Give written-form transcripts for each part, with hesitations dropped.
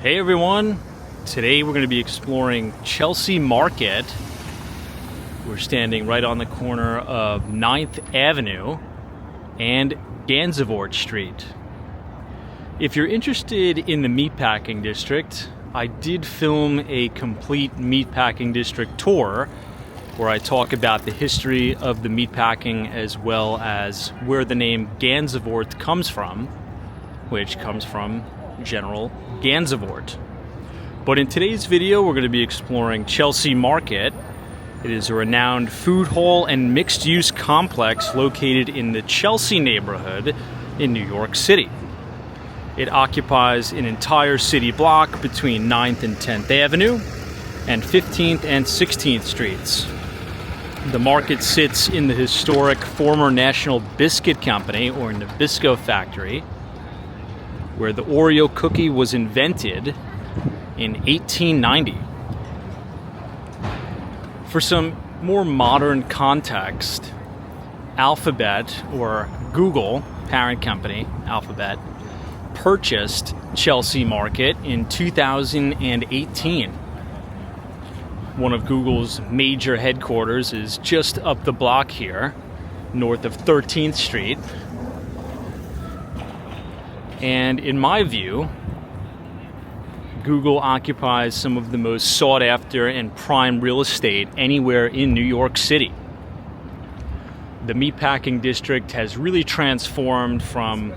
Hey everyone, today we're going to be exploring Chelsea Market. We're standing right on the corner of 9th Avenue and Gansevoort Street. If you're interested in the meatpacking district, I did film a complete meatpacking district tour where I talk about the history of the meatpacking as well as where the name Gansevoort comes from, which comes from General Gansevoort. But in today's video, we're going to be exploring Chelsea Market. It is a renowned food hall and mixed-use complex located in the Chelsea neighborhood in New York City. It occupies an entire city block between 9th and 10th Avenue and 15th and 16th Streets. The market sits in the historic former National Biscuit Company, or Nabisco factory, where the Oreo cookie was invented in 1890. For some more modern context, Alphabet, or Google, parent company, Alphabet, purchased Chelsea Market in 2018. One of Google's major headquarters is just up the block here, north of 13th Street. And in my view, Google occupies some of the most sought after and prime real estate anywhere in New York City. The meatpacking district has really transformed from,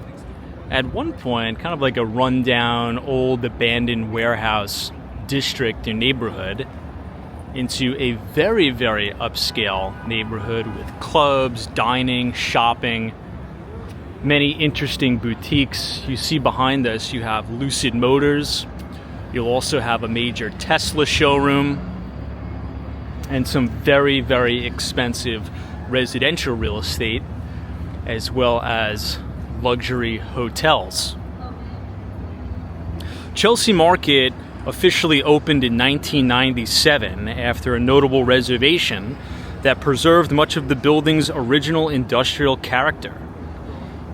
at one point, kind of like a rundown, old, abandoned warehouse district and neighborhood into a very, very upscale neighborhood with clubs, dining, shopping, many interesting boutiques. You see behind us, you have Lucid Motors. You'll also have a major Tesla showroom and some very, very expensive residential real estate, as well as luxury hotels. Chelsea Market officially opened in 1997 after a notable reservation that preserved much of the building's original industrial character.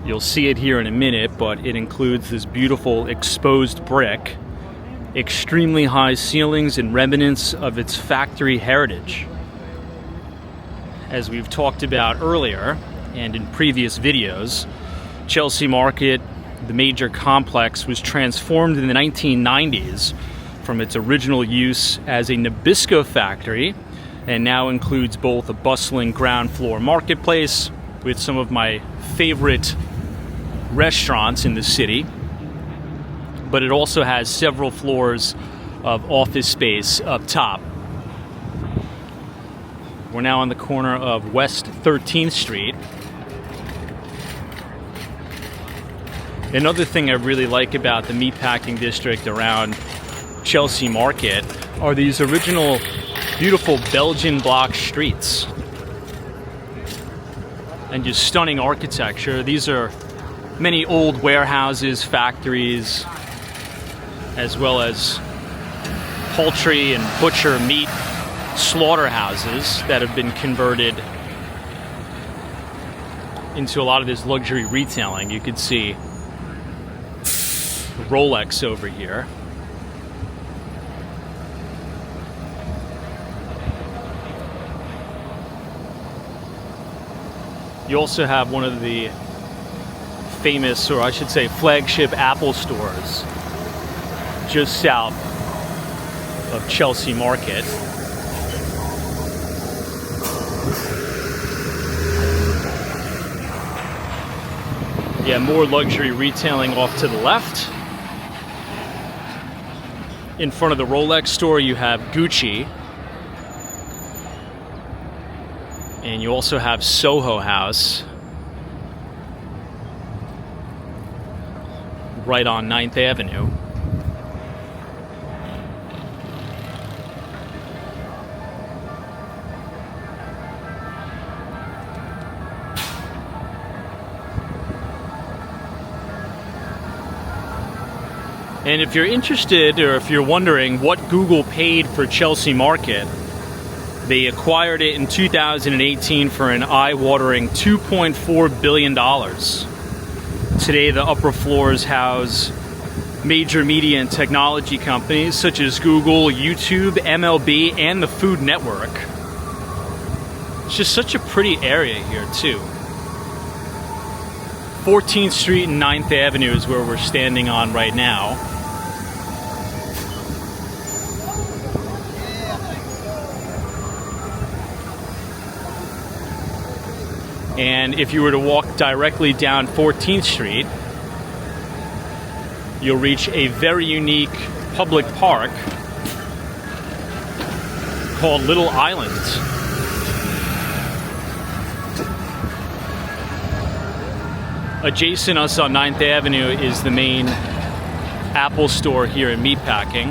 You'll see it here in a minute, but it includes this beautiful exposed brick, extremely high ceilings, and remnants of its factory heritage. As we've talked about earlier and in previous videos, Chelsea Market, the major complex, was transformed in the 1990s from its original use as a Nabisco factory and now includes both a bustling ground floor marketplace with some of my favorite restaurants in the city, but it also has several floors of office space up top. We're now on the corner of West 13th Street. Another thing I really like about the meatpacking district around Chelsea Market are these original beautiful Belgian block streets and just stunning architecture. These are many old warehouses, factories, as well as poultry and butcher meat slaughterhouses that have been converted into a lot of this luxury retailing. You can see Rolex over here. You also have one of the famous, or I should say flagship, Apple stores just south of Chelsea Market. Yeah, more luxury retailing off to the left. In front of the Rolex store, you have Gucci. And you also have Soho House right on 9th Avenue. And if you're interested, or if you're wondering what Google paid for Chelsea Market, they acquired it in 2018 for an eye-watering $2.4 billion. Today, the upper floors house major media and technology companies such as Google, YouTube, MLB, and the Food Network. It's just such a pretty area here too. 14th Street and 9th Avenue is where we're standing on right now. And if you were to walk directly down 14th Street, you'll reach a very unique public park called Little Island. Adjacent us on 9th Avenue is the main Apple store here in Meatpacking.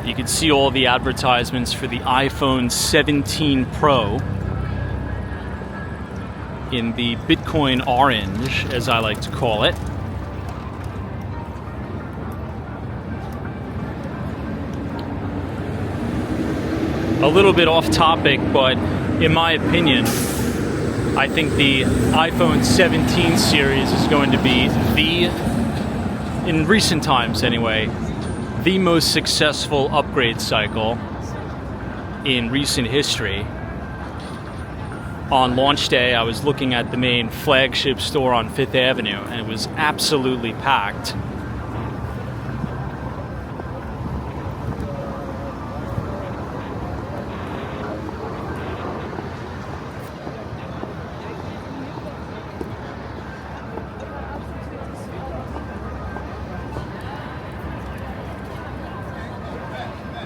You can see all the advertisements for the iPhone 17 Pro in the Bitcoin orange, as I like to call it. A little bit off topic, but in my opinion, I think the iPhone 17 series is going to be in recent times anyway, the most successful upgrade cycle in recent history. On launch day, I was looking at the main flagship store on 5th Avenue, and it was absolutely packed.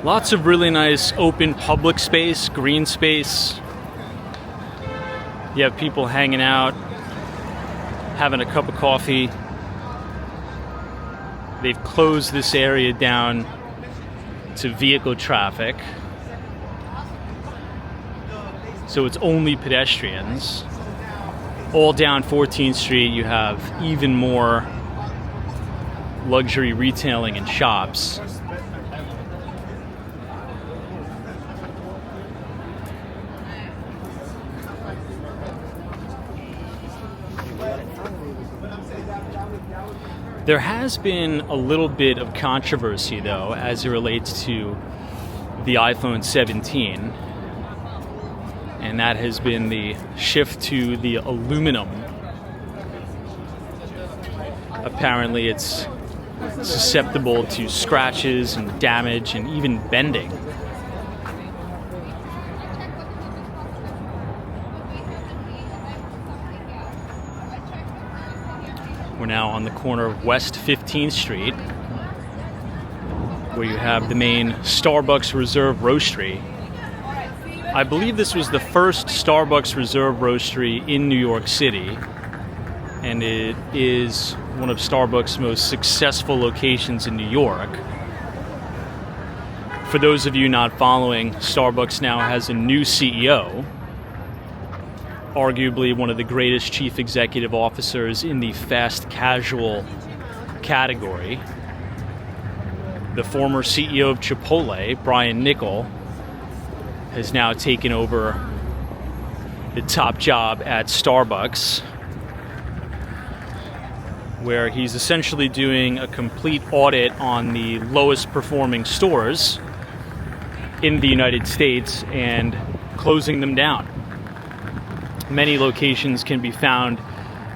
Lots of really nice open public space, green space. You have people hanging out, having a cup of coffee. They've closed this area down to vehicle traffic, so it's only pedestrians. All down 14th Street, you have even more luxury retailing and shops. There has been a little bit of controversy, though, as it relates to the iPhone 17, and that has been the shift to the aluminum. Apparently, it's susceptible to scratches and damage and even bending. We're now on the corner of West 15th Street, where you have the main Starbucks Reserve Roastery. I believe this was the first Starbucks Reserve Roastery in New York City, and it is one of Starbucks' most successful locations in New York. For those of you not following, Starbucks now has a new CEO, arguably one of the greatest chief executive officers in the fast casual category. The former CEO of Chipotle, Brian Niccol, has now taken over the top job at Starbucks, where he's essentially doing a complete audit on the lowest performing stores in the United States and closing them down. Many locations can be found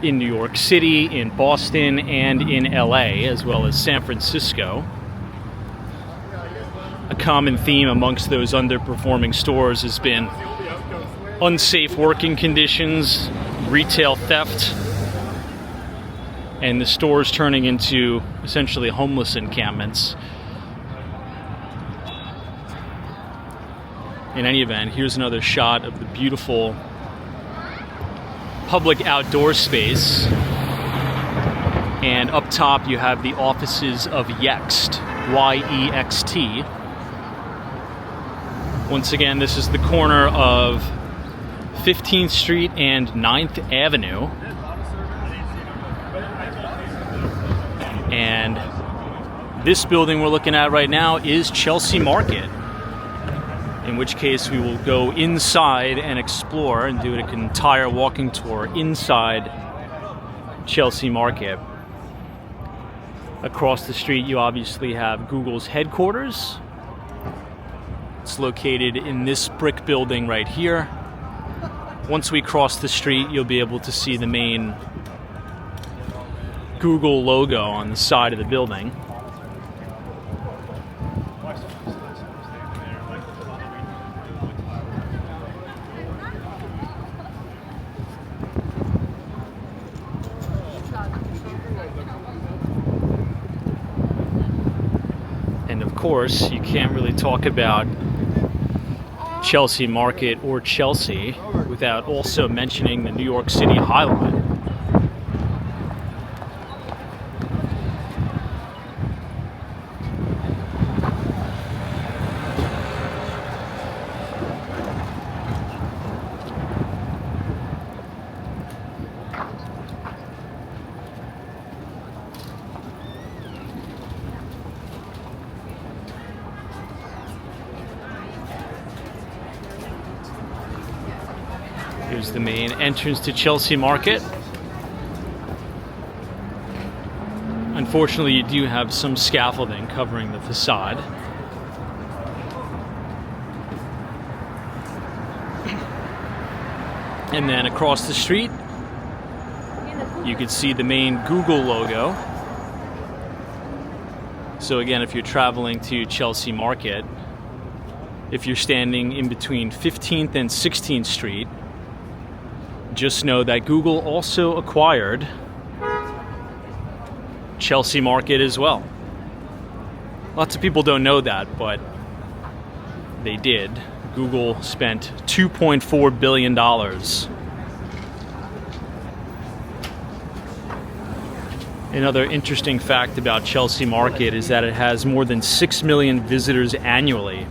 in New York City, in Boston, and in LA, as well as San Francisco. A common theme amongst those underperforming stores has been unsafe working conditions, retail theft, and the stores turning into essentially homeless encampments. In any event, here's another shot of the beautiful public outdoor space, and up top you have the offices of Yext, Y-E-X-T. Once again, this is the corner of 15th Street and 9th Avenue, and this building we're looking at right now is Chelsea Market, in which case we will go inside and explore and do an entire walking tour inside Chelsea Market. Across the street, you obviously have Google's headquarters. It's located in this brick building right here. Once we cross the street, you'll be able to see the main Google logo on the side of the building. And of course, you can't really talk about Chelsea Market or Chelsea without also mentioning the New York City High Line. Here's the main entrance to Chelsea Market. Unfortunately, you do have some scaffolding covering the facade. And then across the street, you can see the main Google logo. So again, if you're traveling to Chelsea Market, if you're standing in between 15th and 16th Street, just know that Google also acquired Chelsea Market as well. Lots of people don't know that, but they did. Google spent $2.4 billion. Another interesting fact about Chelsea Market is that it has more than 6 million visitors annually,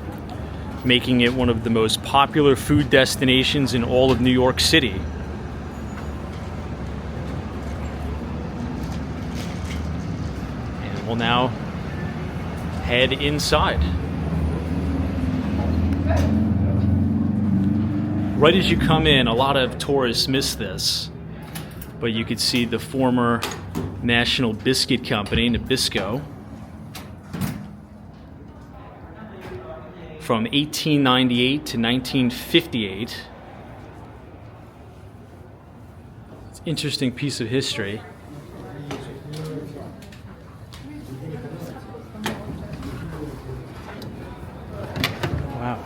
making it one of the most popular food destinations in all of New York City. And we'll now head inside. Right as you come in, a lot of tourists miss this, but you could see the former National Biscuit Company, Nabisco, from 1898 to 1958. It's an interesting piece of history. Wow.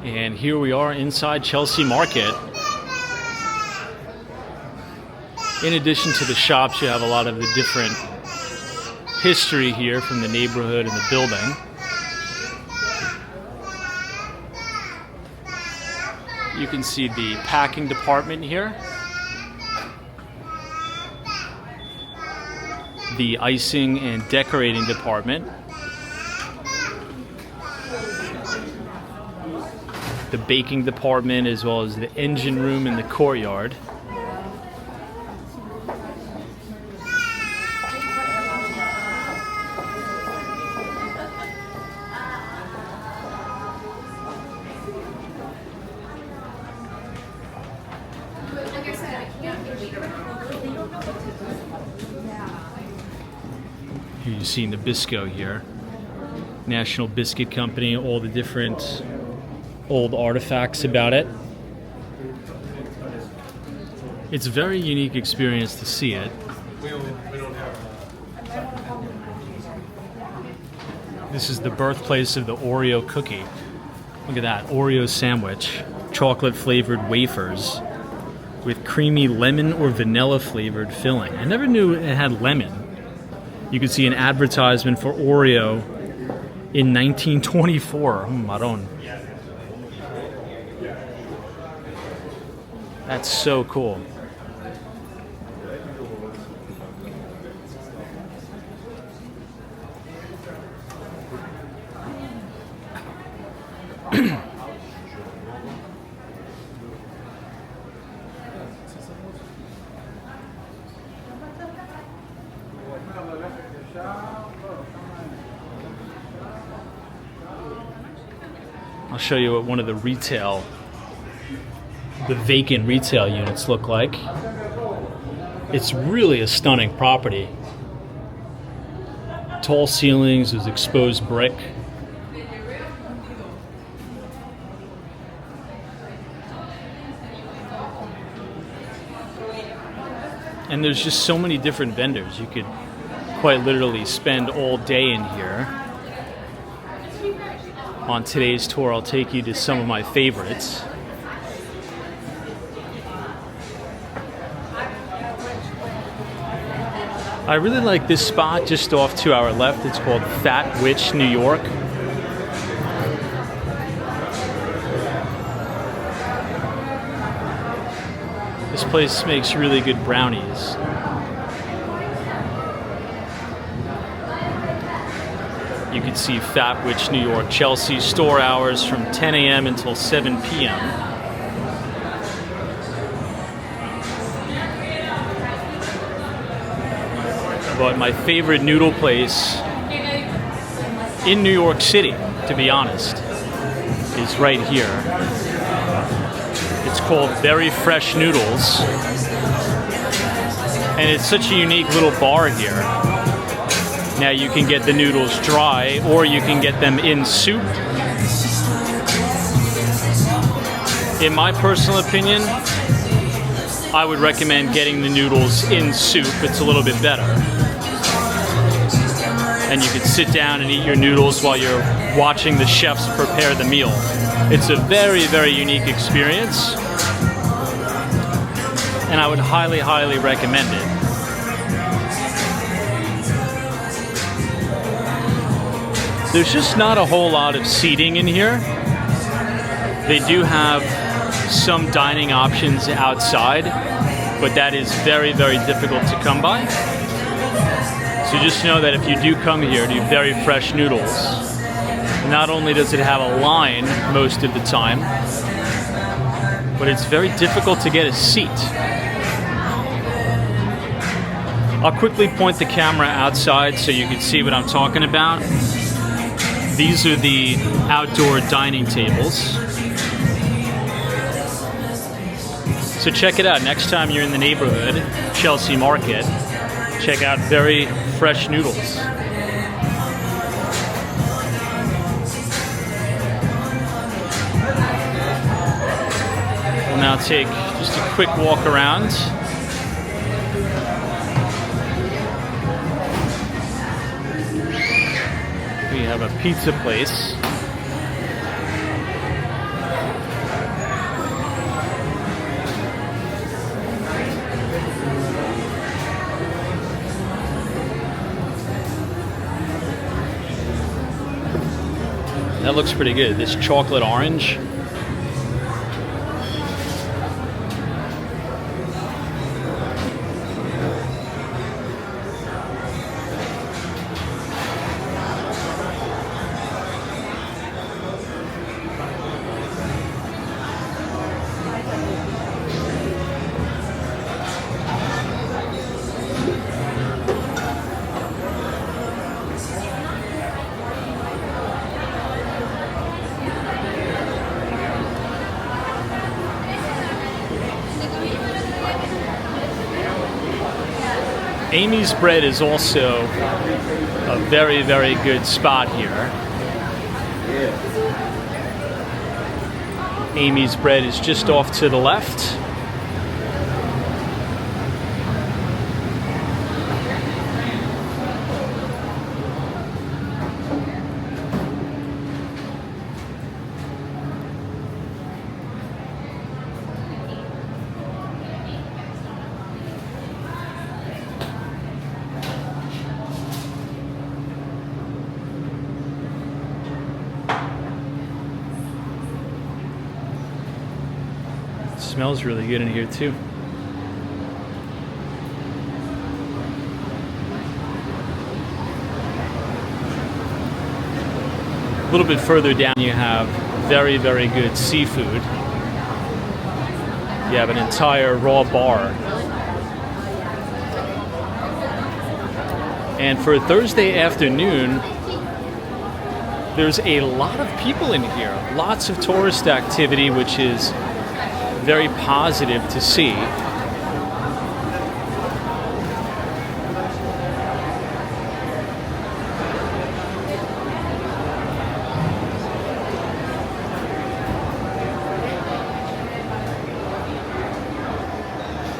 And here we are inside Chelsea Market. In addition to the shops, you have a lot of the different history here from the neighborhood and the building. You can see the packing department here, the icing and decorating department, the baking department, as well as the engine room in the courtyard. Here you see Nabisco here, National Biscuit Company, all the different old artifacts about it. It's a very unique experience to see it. This is the birthplace of the Oreo cookie. Look at that, Oreo sandwich, chocolate flavored wafers with creamy lemon or vanilla flavored filling. I never knew it had lemon. You could see an advertisement for Oreo in 1924. Maron. That's so cool. I'll show you what one of the vacant retail units look like. It's really a stunning property. Tall ceilings with exposed brick. And there's just so many different vendors. You could quite literally spend all day in here. On today's tour, I'll take you to some of my favorites. I really like this spot just off to our left. It's called Fat Witch, New York. This place makes really good brownies. You can see Fat Witch, New York, Chelsea, store hours from 10 a.m. until 7 p.m. But my favorite noodle place in New York City, to be honest, is right here. It's called Very Fresh Noodles. And it's such a unique little bar here. Now you can get the noodles dry, or you can get them in soup. In my personal opinion, I would recommend getting the noodles in soup. It's a little bit better. And you can sit down and eat your noodles while you're watching the chefs prepare the meal. It's a very, very unique experience, and I would highly, highly recommend it. There's just not a whole lot of seating in here. They do have some dining options outside, but that is very, very difficult to come by. So just know that if you do come here to Very Fresh Noodles, not only does it have a line most of the time, but it's very difficult to get a seat. I'll quickly point the camera outside so you can see what I'm talking about. These are the outdoor dining tables. So check it out. Next time you're in the neighborhood, Chelsea Market, check out Very Fresh Noodles. We'll now take just a quick walk around. We have a pizza place. That looks pretty good. This chocolate orange. Amy's Bread is also a very, very good spot here. Amy's Bread is just off to the left. Smells really good in here too. A little bit further down you have very, very good seafood. You have an entire raw bar. And for a Thursday afternoon, there's a lot of people in here. Lots of tourist activity, which is very positive to see.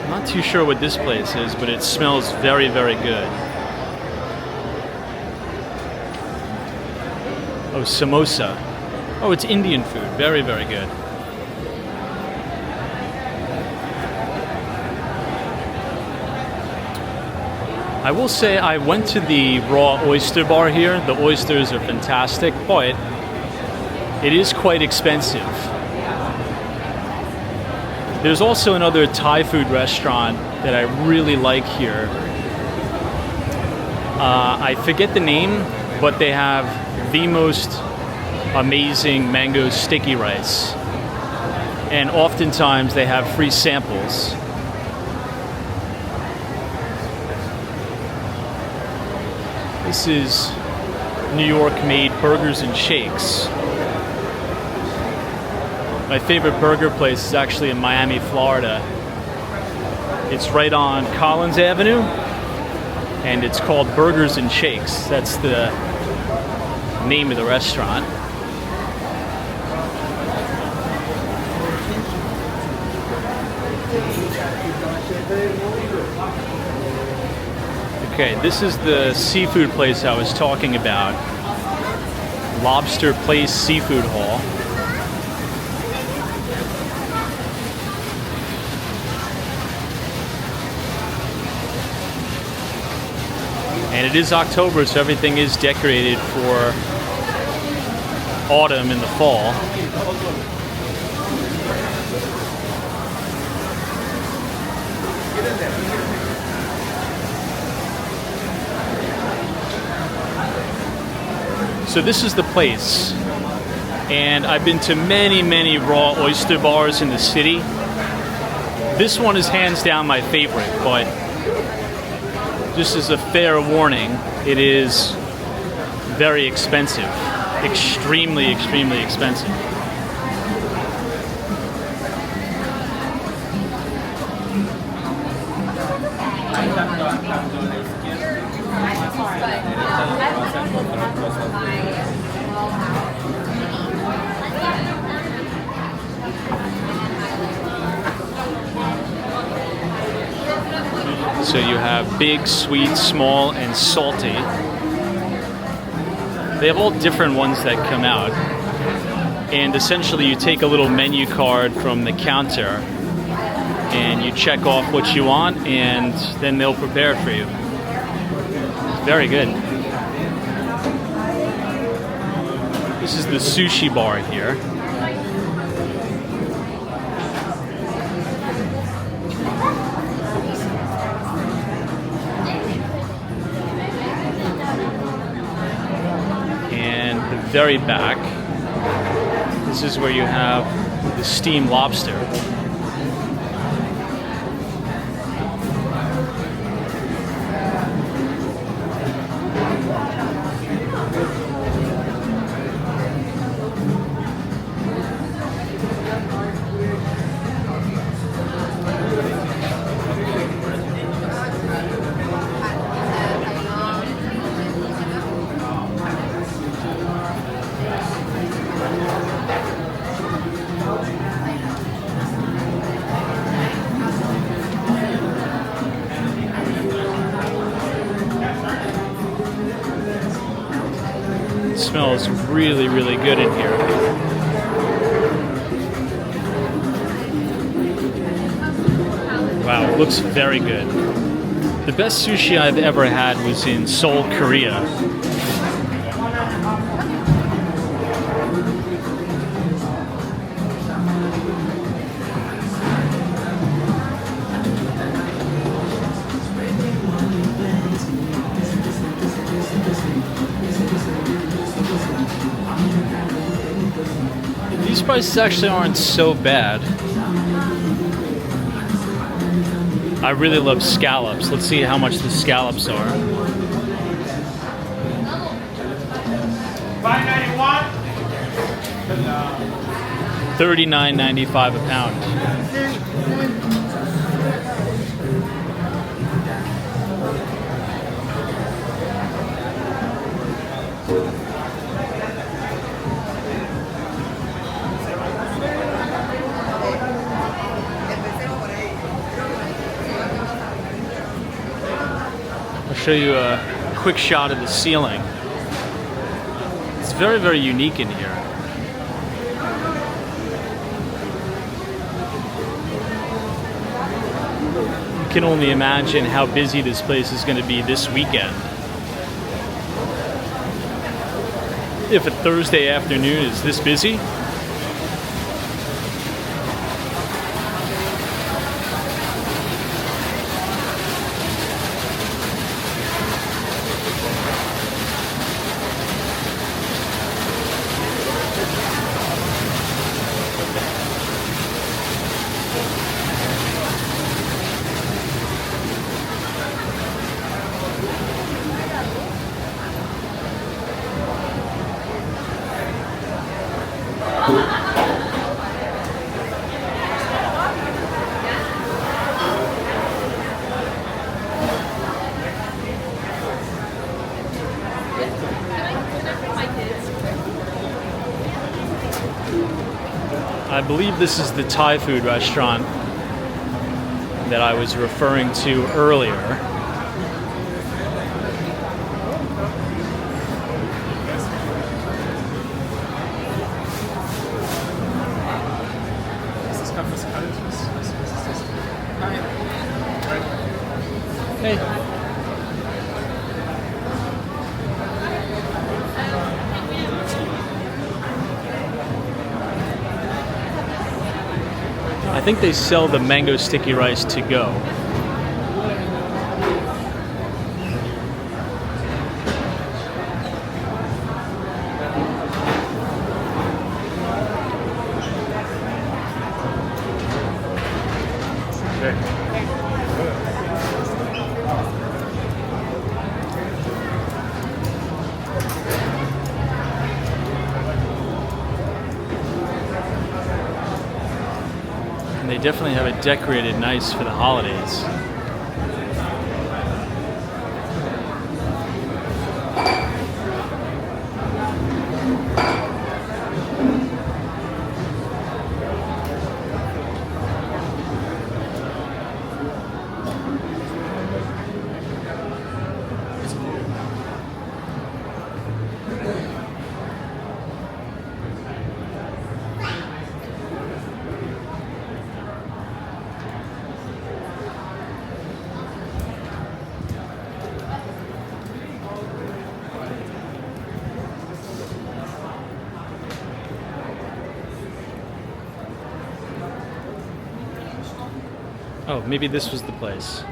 Not too sure what this place is, but it smells very, very good. Oh, samosa. Oh, it's Indian food. Very, very good. I will say I went to the raw oyster bar here. The oysters are fantastic, but it is quite expensive. There's also another Thai food restaurant that I really like here. I forget the name, but they have the most amazing mango sticky rice. And oftentimes they have free samples. This is New York-made burgers and shakes. My favorite burger place is actually in Miami, Florida. It's right on Collins Avenue, and it's called Burgers and Shakes. That's the name of the restaurant. Okay, this is the seafood place I was talking about. Lobster Place Seafood Hall. And it is October, so everything is decorated for autumn and the fall. So this is the place, and I've been to many, many raw oyster bars in the city. This one is hands down my favorite, but just as a fair warning, it is very expensive. Extremely, extremely expensive. So you have big, sweet, small, and salty. They have all different ones that come out. And essentially you take a little menu card from the counter and you check off what you want, and then they'll prepare it for you. Very good. This is the sushi bar here. Very back, this is where you have the steamed lobster. Smells really, really good in here. Wow, it looks very good. The best sushi I've ever had was in Seoul, Korea. These prices actually aren't so bad. I really love scallops. Let's see how much the scallops are. $39.95 a pound. I'll show you a quick shot of the ceiling. It's very, very unique in here. You can only imagine how busy this place is going to be this weekend. If a Thursday afternoon is this busy. I believe this is the Thai food restaurant that I was referring to earlier. Hey. I think they sell the mango sticky rice to go. They definitely have it decorated nice for the holidays. Oh, maybe this was the place.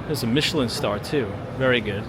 There's a Michelin star too. Very good.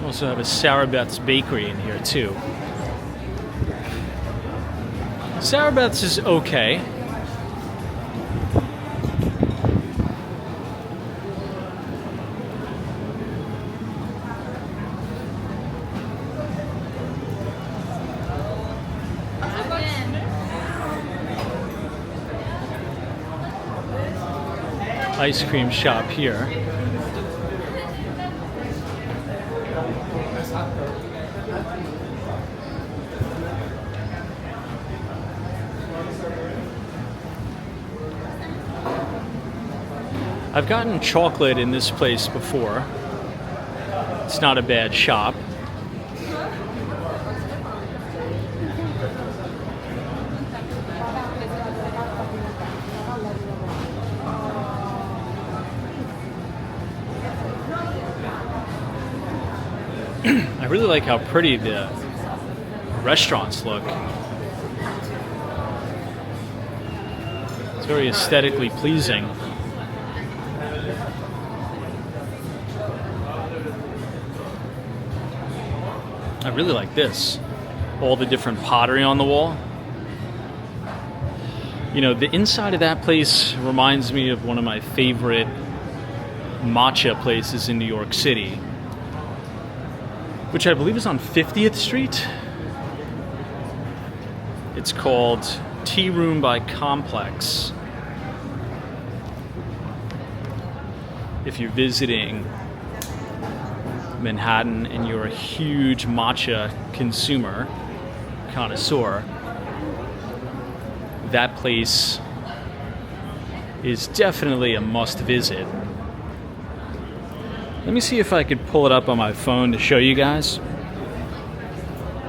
Also have a Sarah Beth's Bakery in here too. Sarah Beth's is okay. Ice cream shop here. I've gotten chocolate in this place before. It's not a bad shop. I really like how pretty the restaurants look. It's very aesthetically pleasing. I really like this. All the different pottery on the wall. You know, the inside of that place reminds me of one of my favorite matcha places in New York City, which I believe is on 50th Street. It's called Tea Room by Complex. If you're visiting Manhattan and you're a huge matcha connoisseur, that place is definitely a must visit. Let me see if I could pull it up on my phone to show you guys,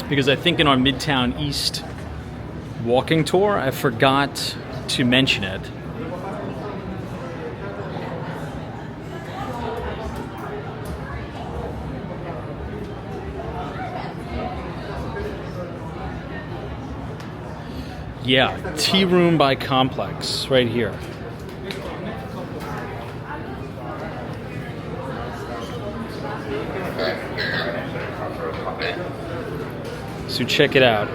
because I think in our Midtown East walking tour I forgot to mention it. Yeah, Tea Room by Complex, right here. So check it out.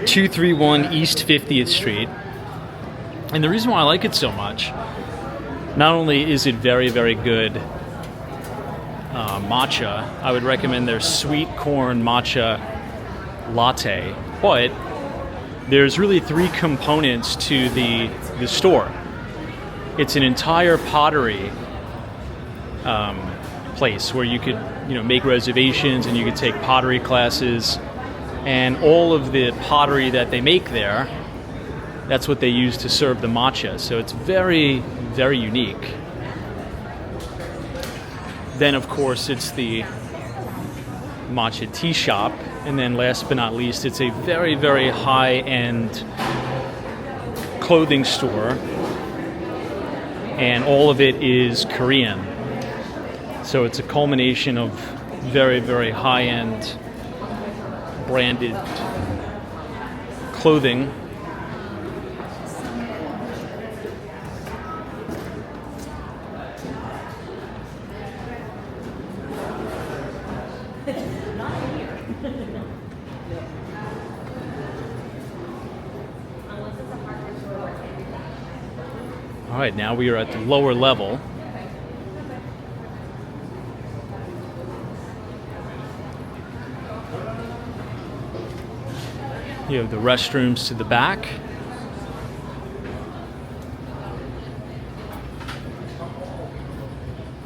231 East 50th Street. And the reason why I like it so much, not only is it very, very good matcha, I would recommend their sweet corn matcha latte, but there's really three components to the store. It's an entire pottery place where you could, make reservations and you could take pottery classes, and all of the pottery that they make there, that's what they use to serve the matcha. So it's very, very unique. Then of course it's the matcha tea shop, and then last but not least, it's a very, very high-end clothing store, and all of it is Korean. So it's a culmination of very, very high-end branded clothing. All right, now we are at the lower level. You have the restrooms to the back.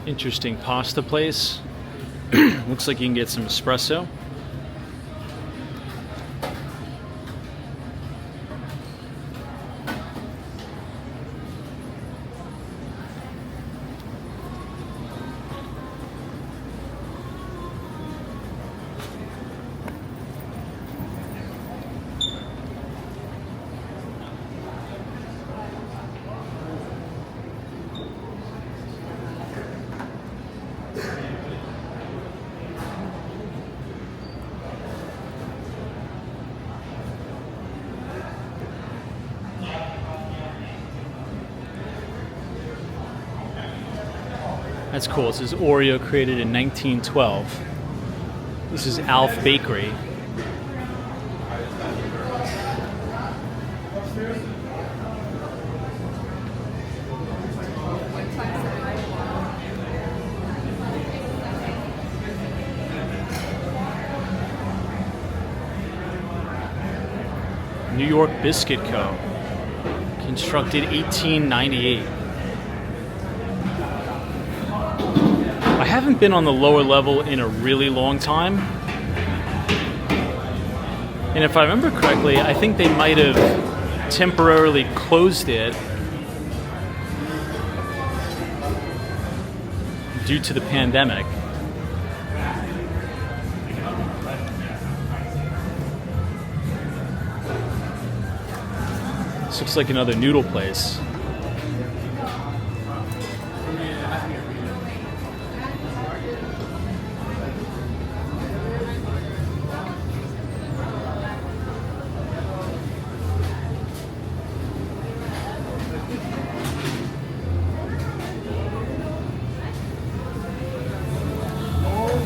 Interesting pasta place. Looks like you can get some espresso. That's cool. It says Oreo created in 1912. This is Alf Bakery. New York Biscuit Co. Constructed 1898. I haven't been on the lower level in a really long time. And if I remember correctly, I think they might have temporarily closed it due to the pandemic. This looks like another noodle place.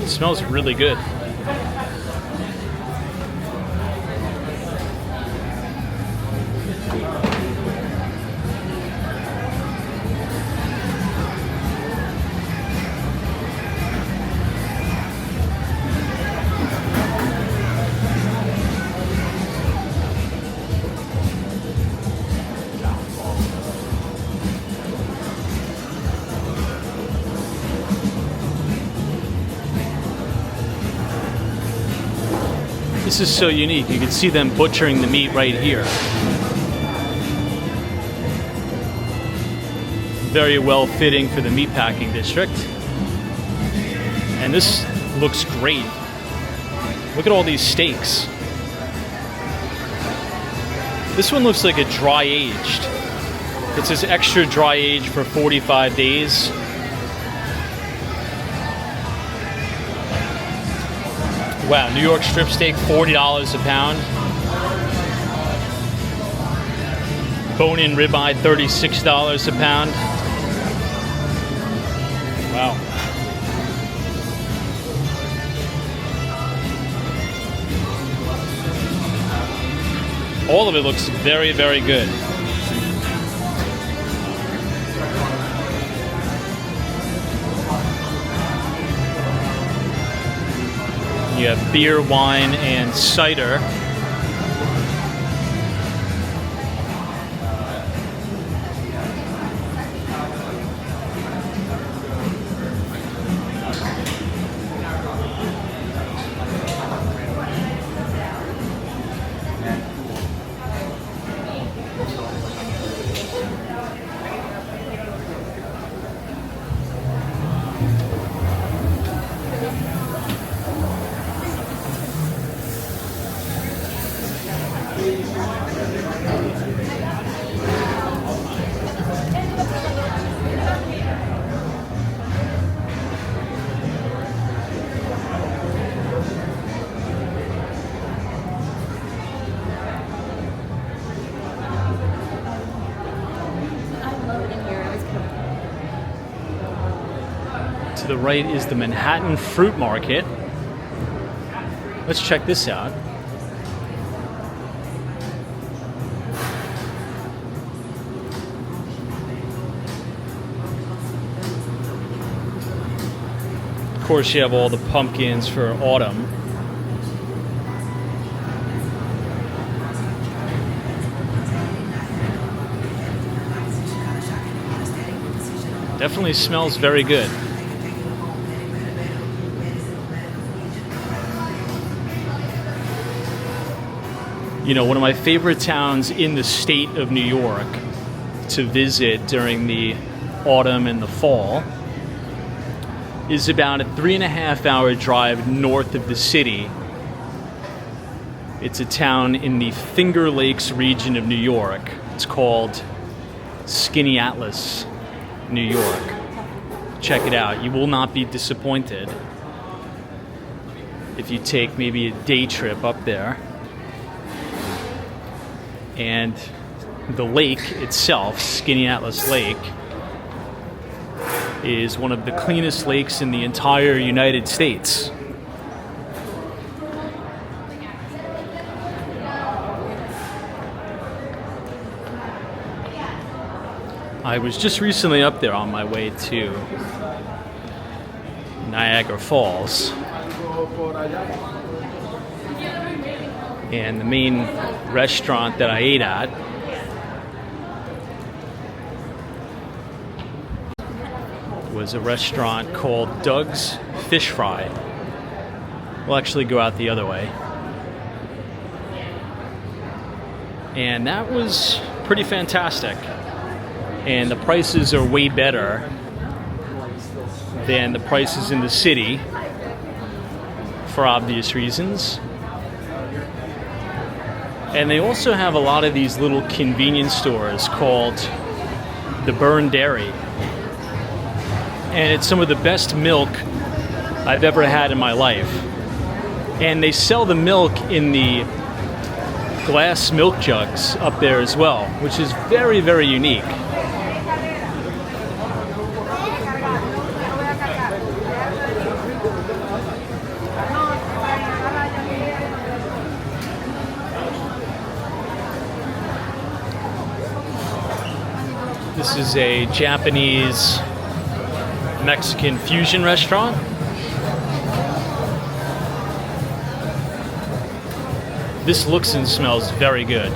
It smells really good. This is so unique. You can see them butchering the meat right here. Very well fitting for the meatpacking district. And this looks great. Look at all these steaks. This one looks like a dry aged. It says extra dry aged for 45 days. Wow, New York strip steak, $40 a pound. Bone-in ribeye, $36 a pound. Wow. All of it looks very, very good. You have beer, wine, and cider. To the right is the Manhattan Fruit Market. Let's check this out. Of course, you have all the pumpkins for autumn. Definitely smells very good. You know, one of my favorite towns in the state of New York to visit during the autumn and the fall is about a 3.5-hour drive north of the city. It's a town in the Finger Lakes region of New York. It's called Skinny Atlas, New York. Check it out. You will not be disappointed if you take maybe a day trip up there. And the lake itself, Skinny Atlas Lake, is one of the cleanest lakes in the entire United States. I was just recently up there on my way to Niagara Falls. And the main restaurant that I ate at was a restaurant called Doug's Fish Fry. We'll actually go out the other way. And that was pretty fantastic. And the prices are way better than the prices in the city for obvious reasons. And they also have a lot of these little convenience stores called the Burn Dairy. And it's some of the best milk I've ever had in my life. And they sell the milk in the glass milk jugs up there as well, which is very, very unique. This is a Japanese Mexican fusion restaurant. This looks and smells very good.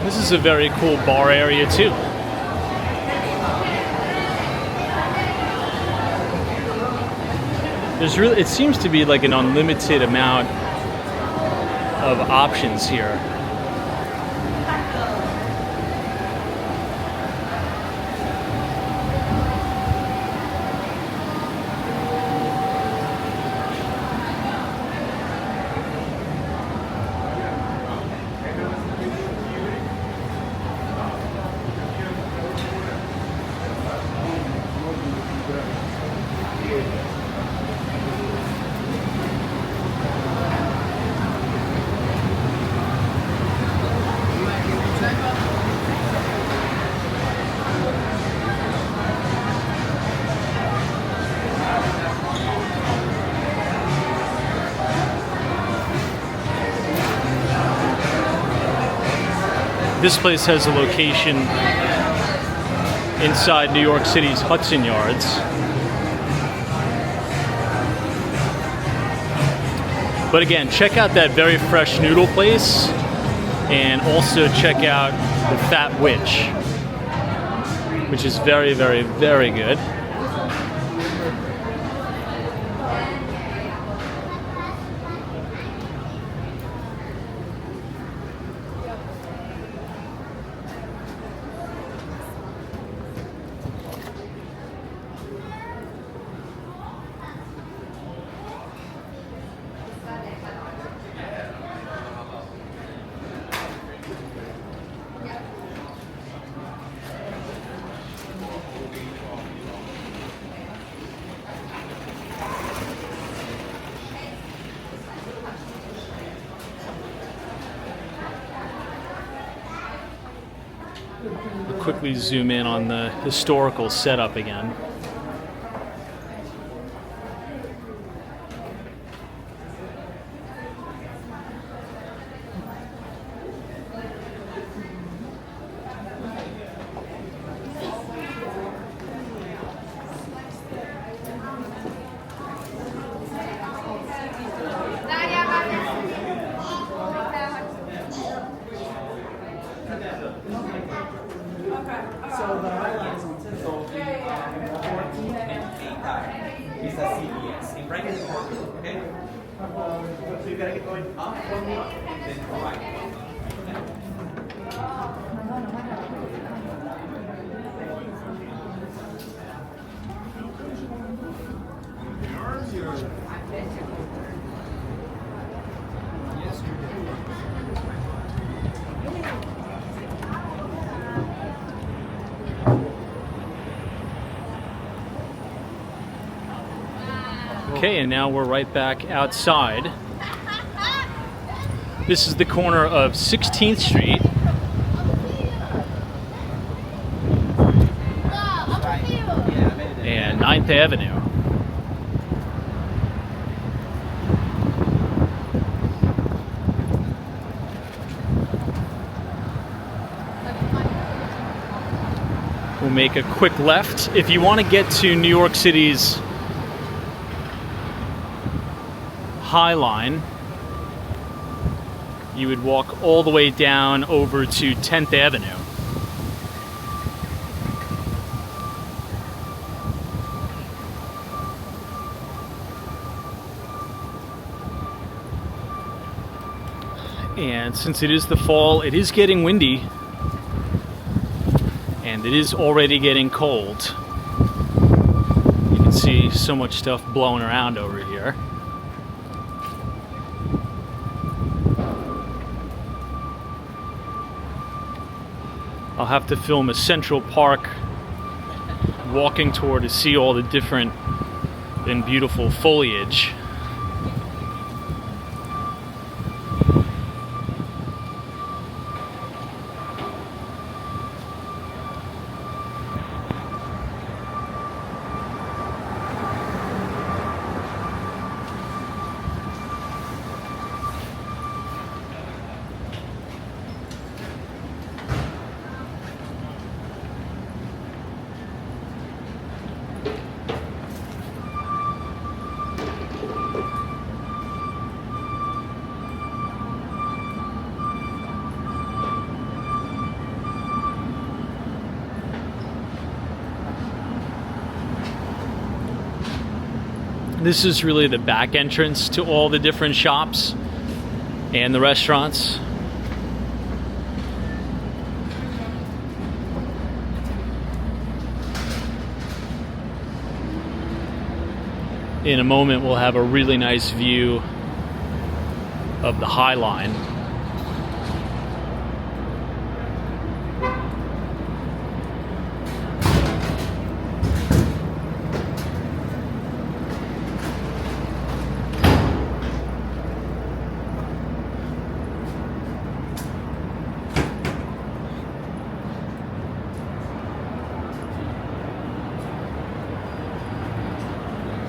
This is a very cool bar area too. It seems to be like an unlimited amount of options here. This place has a location inside New York City's Hudson Yards. But again, check out that very fresh noodle place, and also check out the Fat Witch, which is very, very, very good. We'll quickly zoom in on the historical setup again. So the highlights on the 14 and 8 is a CES in right in order, okay? So you gotta get going up one more and then right. Okay, and now we're right back outside. This is the corner of 16th Street and 9th Avenue. We'll make a quick left. If you want to get to New York City's High Line, you would walk all the way down over to 10th Avenue. And since it is the fall, it is getting windy. And it is already getting cold. You can see so much stuff blowing around over here. I'll have to film a Central Park walking tour to see all the different and beautiful foliage. This is really the back entrance to all the different shops and the restaurants. In a moment, we'll have a really nice view of the High Line.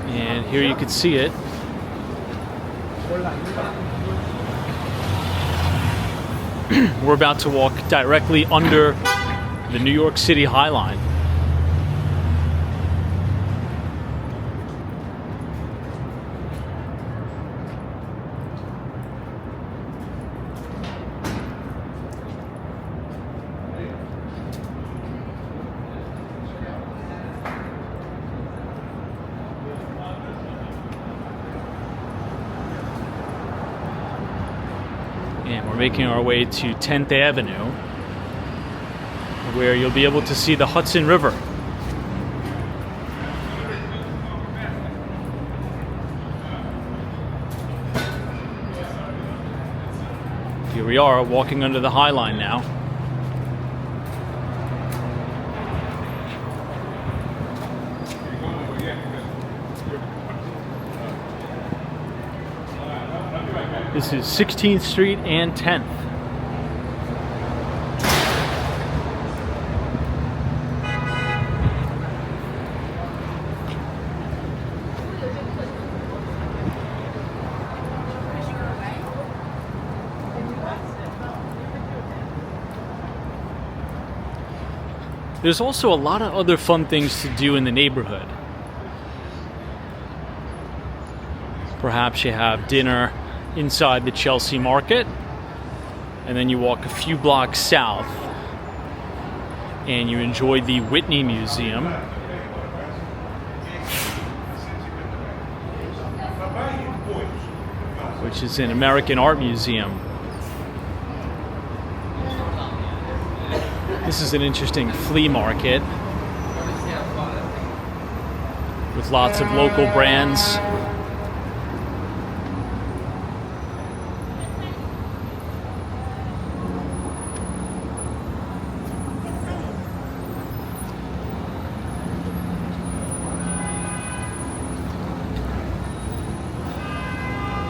And here you can see it. We're about to walk directly under the New York City High Line. And we're making our way to 10th Avenue, where you'll be able to see the Hudson River. Here we are, walking under the High Line now. This is 16th Street and 10th. There's also a lot of other fun things to do in the neighborhood. Perhaps you have dinner inside the Chelsea Market, and then you walk a few blocks south and you enjoy the Whitney Museum, which is an American art museum. This is an interesting flea market with lots of local brands.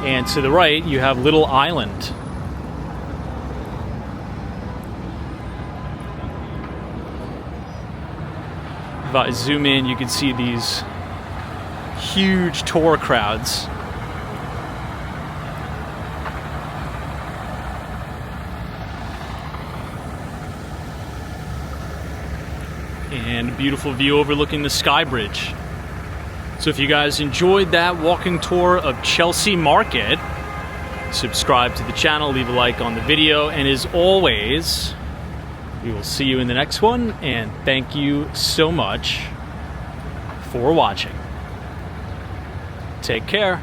And to the right, you have Little Island. If I zoom in, you can see these huge tour crowds. And a beautiful view overlooking the Sky Bridge. So if you guys enjoyed that walking tour of Chelsea Market, subscribe to the channel, leave a like on the video, and as always, we will see you in the next one, and thank you so much for watching. Take care.